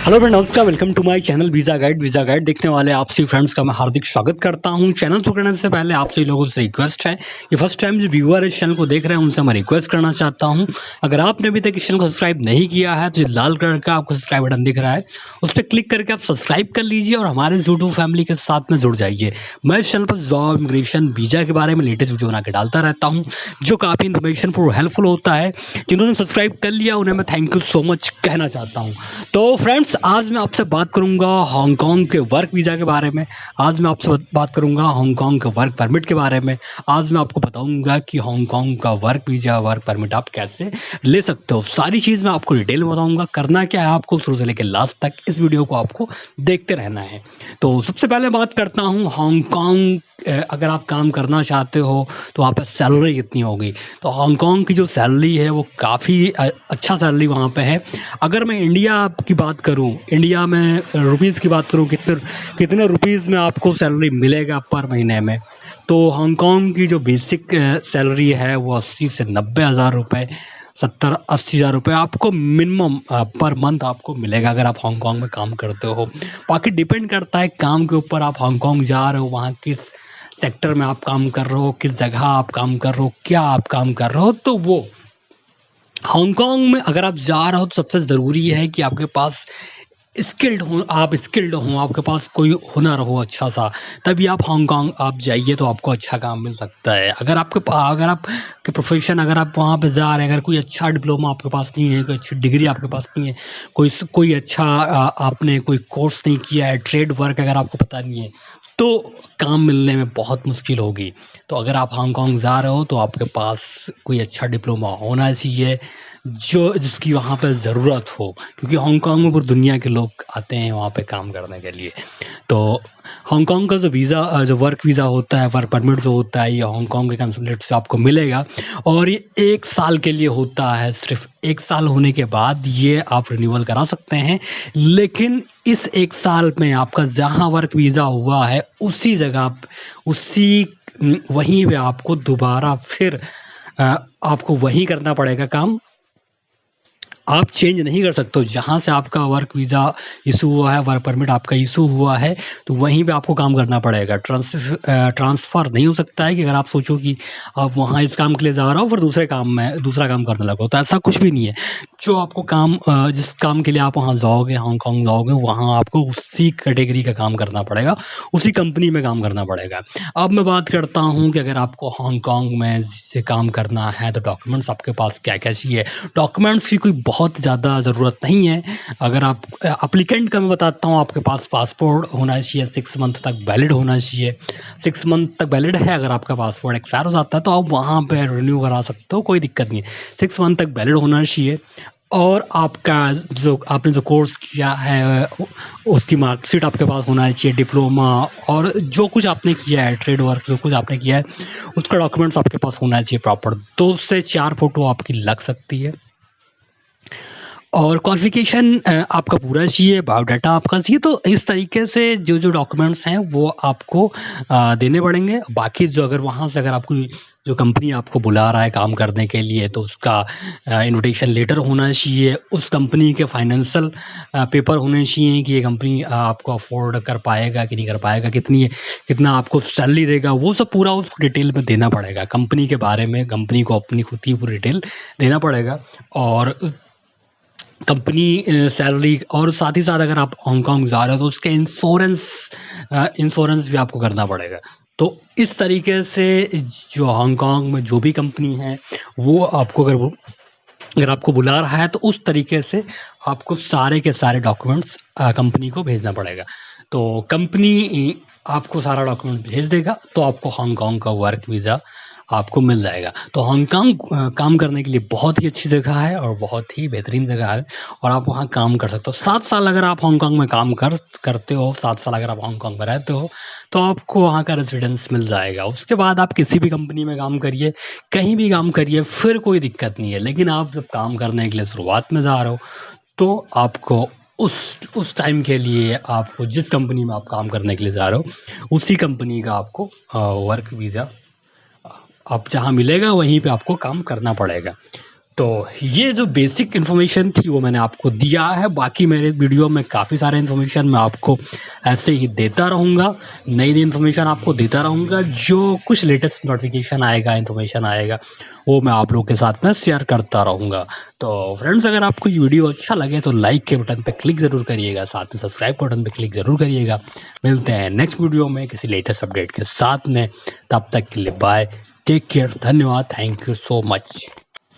Hello friend, नमस्कार। Welcome to my channel visa guide देखने वाले आप सभी फ्रेंड्स का मैं हार्दिक स्वागत करता हूं। चैनल शुरू करने से पहले आप सभी लोगों से रिक्वेस्ट है कि फर्स्ट टाइम जो व्यूअर इस चैनल को देख रहे हैं उनसे मैं रिक्वेस्ट करना चाहता हूं, अगर आपने अभी तक इस चैनल को सब्सक्राइब नहीं किया है तो लाल कलर का आपको सब्सक्राइब बटन दिख रहा है, उस पर क्लिक करके आप सब्सक्राइब कर लीजिए और हमारे यूट्यूब फैमिली के साथ में जुड़ जाइए। मैं इस चैनल पर जॉब, इमिग्रेशन, वीज़ा के बारे में लेटेस्ट वीडियो बना के डालता रहता हूँ जो काफ़ी इन्फॉर्मेशन और हेल्पफुल होता है। जिन्होंने सब्सक्राइब कर लिया उन्हें मैं थैंक यू सो मच कहना चाहता हूँ। तो फ्रेंड्स, आज मैं आपसे बात करूंगा हांगकांग के वर्क वीज़ा के बारे में। आज मैं आपसे बात करूंगा हांगकांग के वर्क परमिट के बारे में। आज मैं आपको बताऊंगा कि हांगकांग का वर्क वीज़ा, वर्क परमिट आप कैसे ले सकते हो। सारी चीज़ मैं आपको डिटेल में बताऊंगा। करना क्या है आपको, शुरू से लेकर लास्ट तक इस वीडियो को आपको देखते रहना है। तो सबसे पहले बात करता हूँ हांगकांग। अगर आप काम करना चाहते हो तो वहाँ पर सैलरी कितनी होगी। तो हांगकांग की जो सैलरी है वो काफ़ी अच्छा सैलरी वहाँ पे है। अगर मैं इंडिया की बात करूं, इंडिया में रुपीज़ की बात करूं, कितने कितने रुपीज़ में आपको सैलरी मिलेगा पर महीने में, तो हांगकांग की जो बेसिक सैलरी है वो 80 से 90 हज़ार रुपये, 70-80 हज़ार रुपये आपको मिनिमम पर मंथ आपको मिलेगा अगर आप हांगकांग में काम करते हो। बाकी डिपेंड करता है काम के ऊपर। आप हांगकांग जा रहे हो, वहाँ किस सेक्टर में आप काम कर रहे हो, किस जगह आप काम कर रहे हो, क्या आप काम कर रहे हो, तो वो हांगकांग में अगर आप जा रहे हो तो सबसे ज़रूरी है कि आपके पास स्किल्ड हो, आप स्किल्ड हो, आपके पास कोई हुनर हो अच्छा सा, तभी आप हांगकांग आप जाइए तो आपको अच्छा काम मिल सकता है। अगर अगर आप के प्रोफेशन, अगर आप वहाँ पे जा रहे हैं, अगर कोई अच्छा डिप्लोमा आपके पास नहीं है, कोई अच्छी डिग्री आपके पास नहीं है, कोई अच्छा आपने कोई कोर्स नहीं किया है, ट्रेड वर्क अगर आपको पता नहीं है, तो काम मिलने में बहुत मुश्किल होगी। तो अगर आप हांगकांग जा रहे हो तो आपके पास कोई अच्छा डिप्लोमा होना चाहिए जिसकी वहाँ पे ज़रूरत हो, क्योंकि हांगकांग में पूरी दुनिया के लोग आते हैं वहाँ पे काम करने के लिए। तो हांगकांग का जो वीज़ा, जो वर्क वीज़ा होता है, वर्क परमिट जो होता है, ये हांगकांग के कंसुलेट से आपको मिलेगा और ये 1 साल के लिए होता है। सिर्फ 1 साल होने के बाद ये आप रिन्यूअल करा सकते हैं, लेकिन इस 1 साल में आपका जहाँ वर्क वीज़ा हुआ है उसी जगह, वहीं पे आपको दोबारा फिर आपको वहीं करना पड़ेगा काम। आप चेंज नहीं कर सकते हो। जहाँ से आपका वर्क वीज़ा इशू हुआ है, वर्क परमिट आपका इशू हुआ है, तो वहीं पे आपको काम करना पड़ेगा। ट्रांसफ़र नहीं हो सकता है कि अगर आप सोचो कि आप वहाँ इस काम के लिए जा रहे हो फिर दूसरा काम करने लगो, तो ऐसा कुछ भी नहीं है। जो आपको काम जिस काम के लिए आप वहाँ जाओगे, हांगकांग जाओगे, वहाँ आपको उसी कैटेगरी का काम करना पड़ेगा, उसी कंपनी में काम करना पड़ेगा। अब मैं बात करता हूँ कि अगर आपको हांगकांग में से काम करना है तो डॉक्यूमेंट्स आपके पास क्या-क्या चाहिए। डॉक्यूमेंट्स की कोई बहुत ज़्यादा ज़रूरत नहीं है। अगर आप एप्लीकेंट का मैं बताता हूँ, आपके पास पासपोर्ट होना चाहिए, 6 मंथ तक वैलिड होना चाहिए। 6 मंथ तक वैलिड है, अगर आपका पासपोर्ट एक्सपायर हो जाता है तो आप वहाँ पे रिन्यू करा सकते हो, कोई दिक्कत नहीं है। 6 मंथ तक वैलिड होना चाहिए और आपका जो आपने जो कोर्स किया है उसकी मार्कशीट आपके पास होना चाहिए, डिप्लोमा और जो कुछ आपने किया है, ट्रेड वर्क जो कुछ आपने किया है, उसका डॉक्यूमेंट्स आपके पास होना चाहिए प्रॉपर। 2 से 4 फ़ोटो आपकी लग सकती है और क्वालिफ़िकेशन आपका पूरा चाहिए, बायोडाटा आपका चाहिए। तो इस तरीके से जो डॉक्यूमेंट्स हैं वो आपको देने पड़ेंगे। बाकी जो अगर वहाँ से अगर आपको जो कंपनी आपको बुला रहा है काम करने के लिए तो उसका इन्विटेशन लेटर होना चाहिए, उस कंपनी के फाइनेंशियल पेपर होने चाहिए कि ये कंपनी आपको अफ़ोर्ड कर पाएगा कि नहीं कर पाएगा, कितना आपको सैलरी देगा, वो सब पूरा उसको डिटेल में देना पड़ेगा। कंपनी के बारे में कंपनी को अपनी खुद की पूरी डिटेल देना पड़ेगा और कंपनी सैलरी और साथ ही साथ अगर आप हांगकांग जा रहे हो तो उसके इंश्योरेंस भी आपको करना पड़ेगा। तो इस तरीके से जो हांगकांग में जो भी कंपनी है वो आपको अगर आपको बुला रहा है तो उस तरीके से आपको सारे के सारे डॉक्यूमेंट्स कंपनी को भेजना पड़ेगा। तो कंपनी आपको सारा डॉक्यूमेंट भेज देगा तो आपको हांगकांग का वर्क वीज़ा आपको मिल जाएगा। तो हांगकांग काम करने के लिए बहुत ही अच्छी जगह है और बहुत ही बेहतरीन जगह है और आप वहाँ काम कर सकते हो। 7 साल अगर आप हांगकांग में काम करते हो, 7 साल अगर आप हांगकांग में रहते हो, तो आपको वहाँ का रेज़िडेंस मिल जाएगा। उसके बाद आप किसी भी कंपनी में काम करिए, कहीं भी काम करिए, फिर कोई दिक्कत नहीं है। लेकिन आप जब काम करने के लिए शुरुआत में जा रहे हो, तो आपको उस टाइम के लिए आपको जिस कंपनी में आप काम करने के लिए जा रहे हो, उसी कंपनी का आपको वर्क वीज़ा आप जहाँ मिलेगा वहीं पे आपको काम करना पड़ेगा। तो ये जो बेसिक इन्फॉर्मेशन थी वो मैंने आपको दिया है। बाकी मेरे वीडियो में काफ़ी सारे इन्फॉर्मेशन मैं आपको ऐसे ही देता रहूँगा, नई इन्फॉर्मेशन आपको देता रहूँगा। जो कुछ लेटेस्ट नोटिफिकेशन आएगा, इन्फॉर्मेशन आएगा, वो मैं आप लोग के साथ में शेयर करता रहूँगा। तो फ्रेंड्स, अगर आपको ये वीडियो अच्छा लगे तो लाइक के बटन पे क्लिक ज़रूर करिएगा, साथ में सब्सक्राइब बटन पे क्लिक ज़रूर करिएगा। मिलते हैं नेक्स्ट वीडियो में किसी लेटेस्ट अपडेट के साथ में। तब तक के लिए बाय, टेक केयर, धन्यवाद, थैंक यू सो मच।